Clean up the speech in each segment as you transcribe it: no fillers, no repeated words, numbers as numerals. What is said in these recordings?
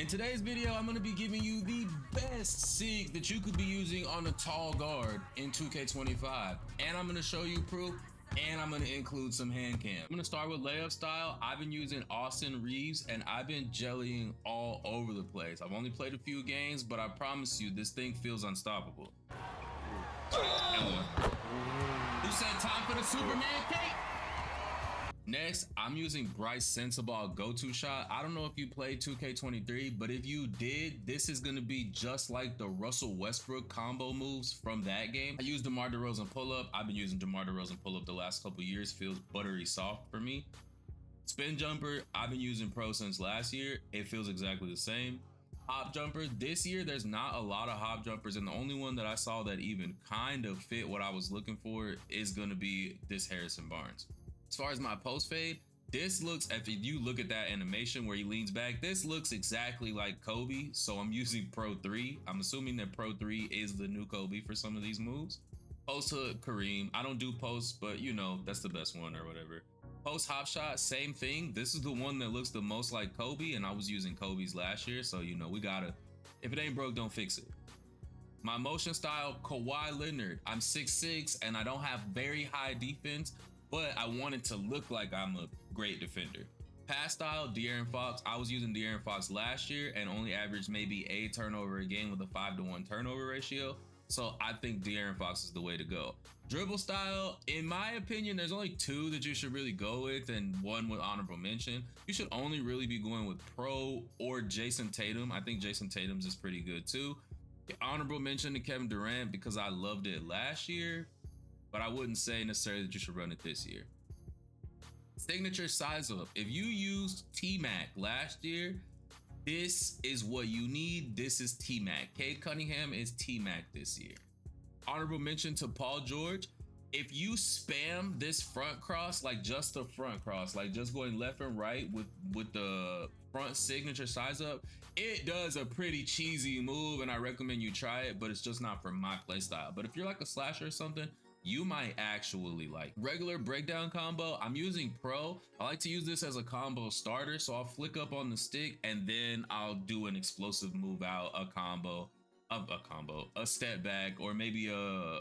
In today's video, I'm going to be giving you the best sig that you could be using on a tall guard in 2K25. And I'm going to show you proof, and I'm going to include some hand cam. I'm going to start with layup style. I've been using Austin Reeves, and I've been jellying all over the place. I've only played a few games, but I promise you, this thing feels unstoppable. Who said time for the Superman cake? Next, I'm using Bryce Sensabaugh go-to shot. I don't know if you played 2K23, but if you did, this is gonna be just like the Russell Westbrook combo moves from that game. I used DeMar DeRozan pull-up. I've been using DeMar DeRozan pull-up the last couple years. Feels buttery soft for me. Spin jumper, I've been using pro since last year. It feels exactly the same. Hop jumper, this year there's not a lot of hop jumpers, and the only one that I saw that even kind of fit what I was looking for is gonna be this Harrison Barnes. As far as my post fade, this looks, if you look at that animation where he leans back, this looks exactly like Kobe. So I'm using Pro 3. I'm assuming that Pro 3 is the new Kobe for some of these moves. Post hook, Kareem. I don't do posts, but you know, that's the best one or whatever. Post hop shot, same thing. This is the one that looks the most like Kobe, and I was using Kobe's last year. So, you know, we gotta, if it ain't broke, don't fix it. My motion style, Kawhi Leonard. I'm 6'6", and I don't have very high defense, but I wanted to look like I'm a great defender. Pass style, De'Aaron Fox. I was using De'Aaron Fox last year and only averaged maybe a turnover a game with a 5-to-1 turnover ratio. So I think De'Aaron Fox is the way to go. Dribble style, in my opinion, there's only two that you should really go with and one with honorable mention. You should only really be going with Pro or Jason Tatum. I think Jason Tatum's is pretty good too. Honorable mention to Kevin Durant because I loved it last year, but I wouldn't say necessarily that you should run it this year. Signature size up. If you used T-Mac last year, this is what you need. This is T-Mac. Cade Cunningham is T-Mac this year. Honorable mention to Paul George. If you spam this front cross, like just the front cross, like just going left and right with the front signature size up, it does a pretty cheesy move, and I recommend you try it, but it's just not for my play style. But if you're like a slasher or something, you might actually like. Regular breakdown combo, I'm using Pro. I like to use this as a combo starter, so I'll flick up on the stick and then I'll do an explosive move out, a step back, or maybe a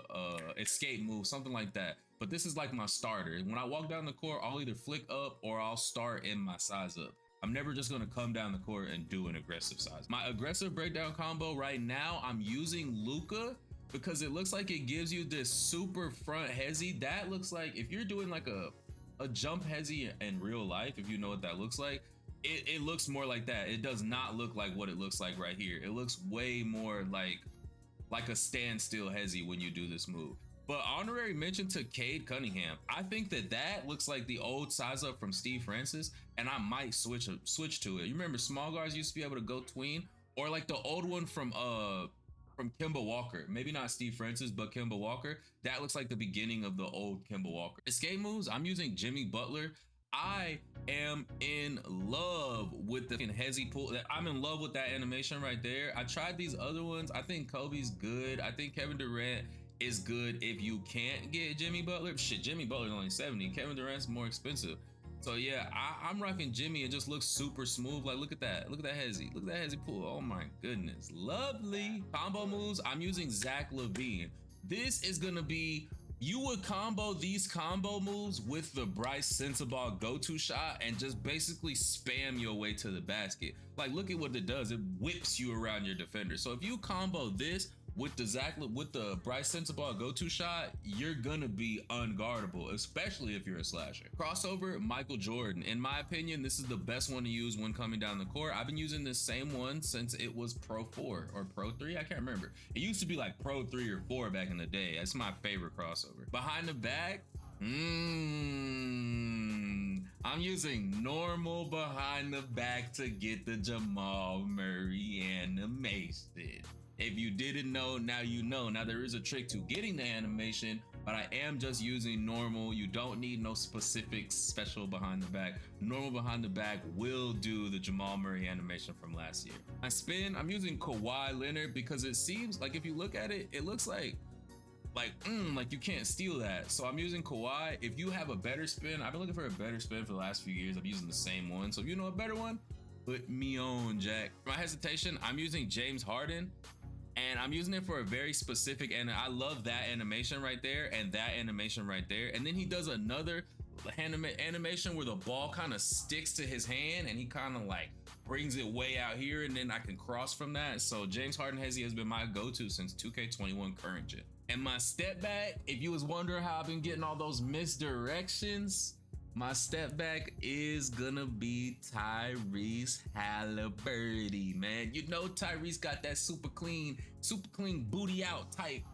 escape move, something like that. But this is like my starter. When I walk down the court, I'll either flick up or I'll start in my size up. I'm never just gonna come down the court and do an aggressive size. My aggressive breakdown combo right now, I'm using Luka, because it looks like it gives you this super front hezzy. That looks like if you're doing like a jump hezzy in real life, if you know what that looks like, it looks more like that. It does not look like what it looks like right here. It looks way more like a standstill hezzy when you do this move. But honorary mention to Cade Cunningham. I think that looks like the old size up from Steve Francis, and I might switch to it. You remember small guards used to be able to go tween, or like the old one from Kemba Walker. Maybe not Steve Francis, but Kemba Walker. That looks like the beginning of the old Kemba Walker. Escape moves, I'm using Jimmy Butler. I am in love with the hezzy pull. I'm in love with that animation right there. I tried these other ones. I think Kobe's good. I think Kevin Durant is good if you can't get Jimmy Butler. Shit, Jimmy Butler's only 70. Kevin Durant's more expensive. So yeah, I'm rocking Jimmy. It just looks super smooth. Like, look at that. Look at that hezzy. Look at that hezzy pull. Oh my goodness. Lovely. Combo moves, I'm using Zach LaVine. This is gonna be, you would combo these combo moves with the Bryce Sensabaugh go-to shot and just basically spam your way to the basket. Like, look at what it does. It whips you around your defender. So if you combo this with the Bryce Sensabaugh go-to shot, you're gonna be unguardable, especially if you're a slasher. Crossover, Michael Jordan. In my opinion, this is the best one to use when coming down the court. I've been using this same one since it was Pro 4 or Pro 3, I can't remember. It used to be like Pro 3 or 4 back in the day. That's my favorite crossover. Behind the back, I'm using normal behind the back to get the Jamal Murray animation. If you didn't know, now you know. Now there is a trick to getting the animation, but I am just using normal. You don't need no specific special behind the back. Normal behind the back will do the Jamal Murray animation from last year. My spin, I'm using Kawhi Leonard because it seems like if you look at it, it looks like you can't steal that. So I'm using Kawhi. If you have a better spin, I've been looking for a better spin for the last few years. I'm using the same one. So if you know a better one, Put me on, Jack. For my hesitation, I'm using James Harden, and I'm using it for a very specific, and I love that animation right there and that animation right there. And then he does another animation where the ball kind of sticks to his hand and he kind of like brings it way out here, and then I can cross from that. So James Harden Hezzy has been my go-to since 2K21 current gen. And my step back, if you was wondering how I've been getting all those misdirections, my step back is gonna be Tyrese Halliburton, man. You know Tyrese got that super clean booty out type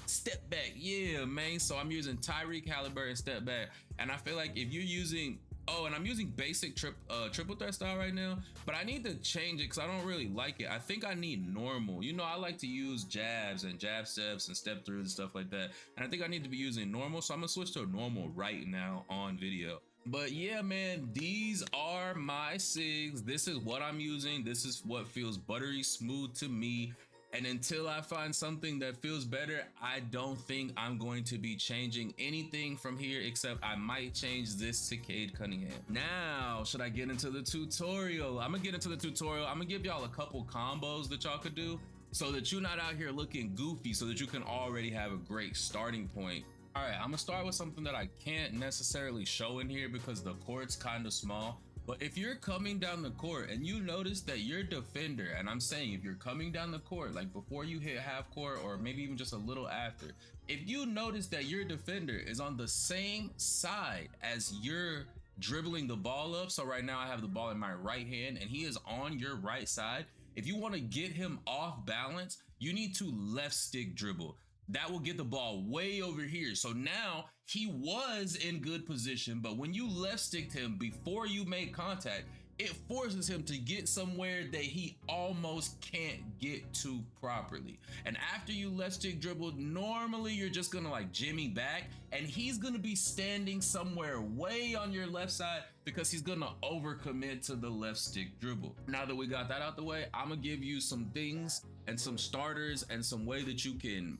step back. Yeah, man. So I'm using Tyrese Halliburton step back. And I feel like if you're using, oh, and I'm using basic triple threat style right now, but I need to change it because I don't really like it. I think I need normal. You know, I like to use jabs and jab steps and step throughs and stuff like that. And I think I need to be using normal. So I'm gonna switch to normal right now on video. But yeah, man, these are my SIGs. This is what I'm using. This is what feels buttery smooth to me. And until I find something that feels better, I don't think I'm going to be changing anything from here, except I might change this to Cade Cunningham. Now, should I get into the tutorial? I'm gonna get into the tutorial. I'm gonna give y'all a couple combos that y'all could do so that you're not out here looking goofy, so that you can already have a great starting point. All right, I'm gonna start with something that I can't necessarily show in here because the court's kind of small. But if you're coming down the court and you notice that your defender, and I'm saying if you're coming down the court, like before you hit half court or maybe even just a little after, if you notice that your defender is on the same side as you're dribbling the ball up, so right now I have the ball in my right hand and he is on your right side, if you want to get him off balance, you need to left stick dribble. That will get the ball way over here. So now he was in good position, but when you left sticked him before you made contact, it forces him to get somewhere that he almost can't get to properly. And after you left stick dribbled, normally you're just gonna like jimmy back and he's gonna be standing somewhere way on your left side because he's gonna overcommit to the left stick dribble. Now that we got that out the way, I'm gonna give you some things and some starters and some way that you can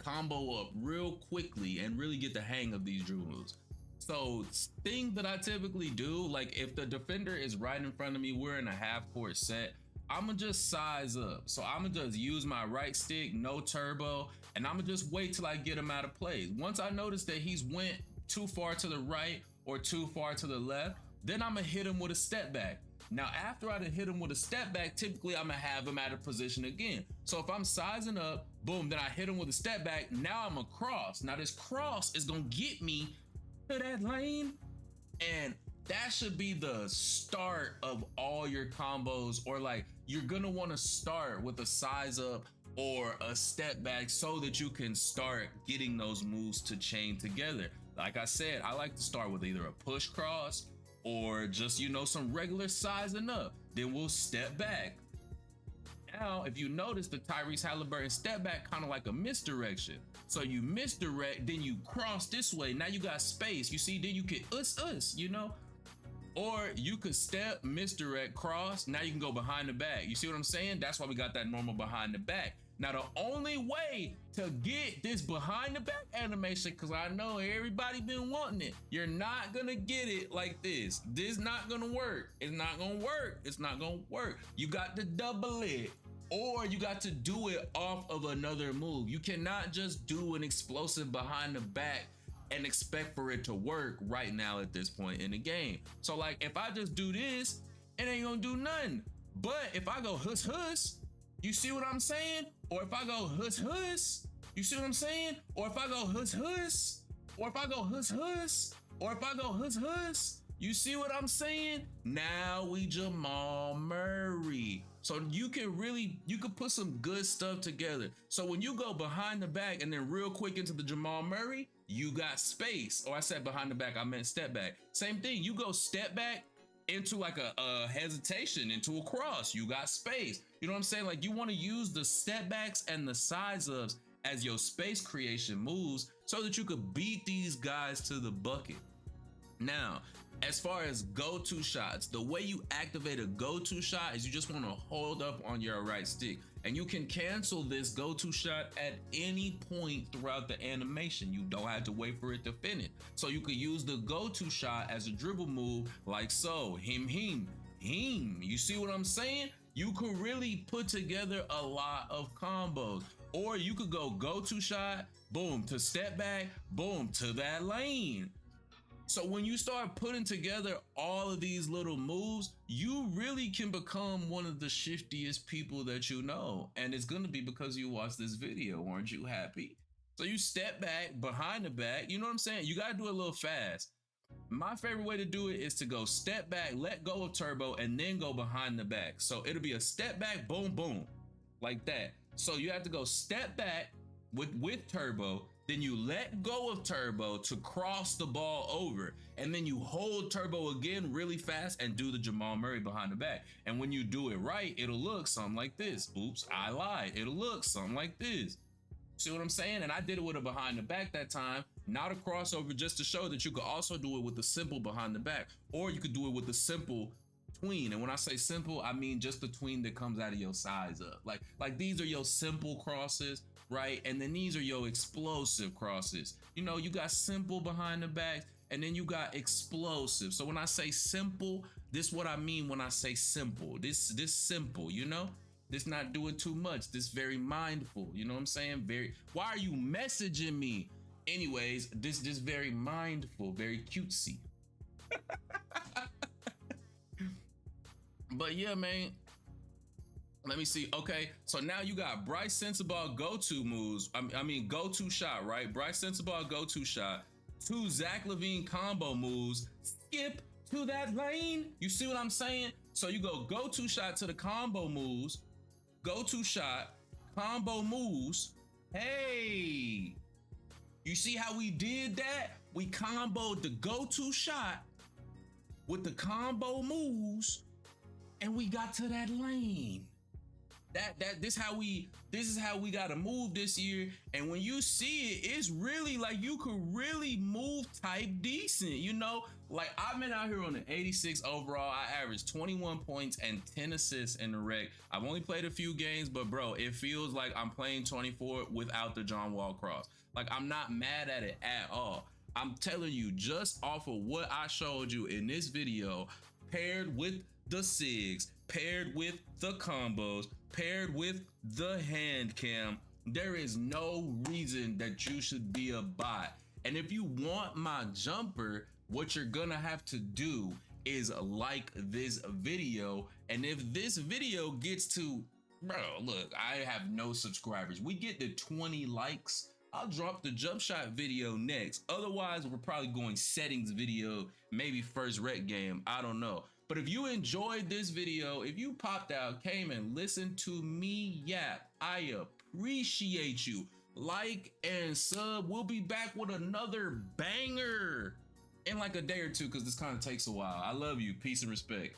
combo up real quickly and really get the hang of these dribble moves. So thing that I typically do, like if the defender is right in front of me, we're in a half court set, I'm gonna just size up. So I'm gonna just use my right stick, no turbo, and I'm gonna just wait till I get him out of play. Once I notice that he's went too far to the right or too far to the left, then I'm gonna hit him with a step back. Now, after I hit him with a step back, typically I'm gonna have him out of position again. So if I'm sizing up, boom, then I hit him with a step back. Now I'm a cross. Now this cross is gonna get me to that lane. And that should be the start of all your combos, or like you're gonna wanna start with a size up or a step back so that you can start getting those moves to chain together. Like I said, I like to start with either a push cross or just, you know, some regular sizing up. Then we'll step back. Now, if you notice the Tyrese Halliburton step back kind of like a misdirection. So you misdirect, then you cross this way. Now you got space. You see, then you can you know? Or you could step, misdirect, cross. Now you can go behind the back. You see what I'm saying? That's why we got that normal behind the back. Now, the only way to get this behind the back animation, because I know everybody been wanting it, you're not gonna get it like this. This not gonna work. It's not gonna work. It's not gonna work. You got to double it, or you got to do it off of another move. You cannot just do an explosive behind the back and expect for it to work right now at this point in the game. So like, if I just do this, it ain't gonna do nothing. But if I go huss, you see what I'm saying? Or if I go huss, you see what I'm saying? Or if I go huss, or if I go huss, or if I go huss, you see what I'm saying? Now we Jamal Murray. So you can put some good stuff together. So when you go behind the back and then real quick into the Jamal Murray, you got space. Or I said behind the back, I meant step back. Same thing, you go step back into like a hesitation, into a cross, you got space. You know what I'm saying? Like you want to use the step backs and the size ups as your space creation moves so that you could beat these guys to the bucket. Now, as far as go-to shots, the way you activate a go-to shot is you just want to hold up on your right stick, and you can cancel this go-to shot at any point throughout the animation. You don't have to wait for it to finish. So you could use the go-to shot as a dribble move like so. Him, team. You see what I'm saying? You could really put together a lot of combos. Or you could go to shot, boom, to step back, boom, to that lane. So when you start putting together all of these little moves, you really can become one of the shiftiest people that you know. And it's gonna be because you watched this video. Aren't you happy? So you step back, behind the back, you know what I'm saying? You gotta do it a little fast. My favorite way to do it is to go step back, let go of turbo, and then go behind the back. So it'll be a step back, boom, boom, like that. So you have to go step back with turbo, then you let go of turbo to cross the ball over, and then you hold turbo again really fast and do the Jamal Murray behind the back. And when you do it right, it'll look something like this. Oops, I lied. It'll look something like this. See what I'm saying? And I did it with a behind the back that time, not a crossover, just to show that you could also do it with the simple behind the back, or you could do it with the simple tween. And when I say simple, I mean just the tween that comes out of your size up. Like these are your simple crosses, right? And then these are your explosive crosses. You know, you got simple behind the back, and then you got explosive. So when I say simple, this is what I mean when I say simple. This simple, you know? This not doing too much. This very mindful. You know what I'm saying? Why are you messaging me? Anyways, this very mindful, very cutesy. But yeah, man. Let me see. Okay, so now you got Bryce Sensabaugh go-to moves. I mean, go-to shot, right? Bryce Sensabaugh go-to shot. 2 Zach LaVine combo moves. Skip to that lane. You see what I'm saying? So you go-to shot to the combo moves. Go-to shot, combo moves. Hey, you see how we did that? We comboed the go-to shot with the combo moves, and we got to that lane. This is how we gotta move this year. And when you see it, it's really like you could really move type decent, you know? Like I've been out here on the 86 overall. I averaged 21 points and 10 assists in the rec. I've only played a few games, but bro, it feels like I'm playing 24 without the John Wall cross. Like I'm not mad at it at all. I'm telling you, just off of what I showed you in this video, paired with the SIGs, paired with the combos, paired with the hand cam, there is no reason that you should be a bot. And if you want my jumper, what you're gonna have to do is like this video. And if this video gets to, bro, look, I have no subscribers. We get to 20 likes, I'll drop the jump shot video next. Otherwise, we're probably going settings video, maybe first rec game, I don't know. But if you enjoyed this video, if you popped out, came and listened to me yap, I appreciate you. Like and sub. We'll be back with another banger in like a day or two, because this kind of takes a while. I love you. Peace and respect.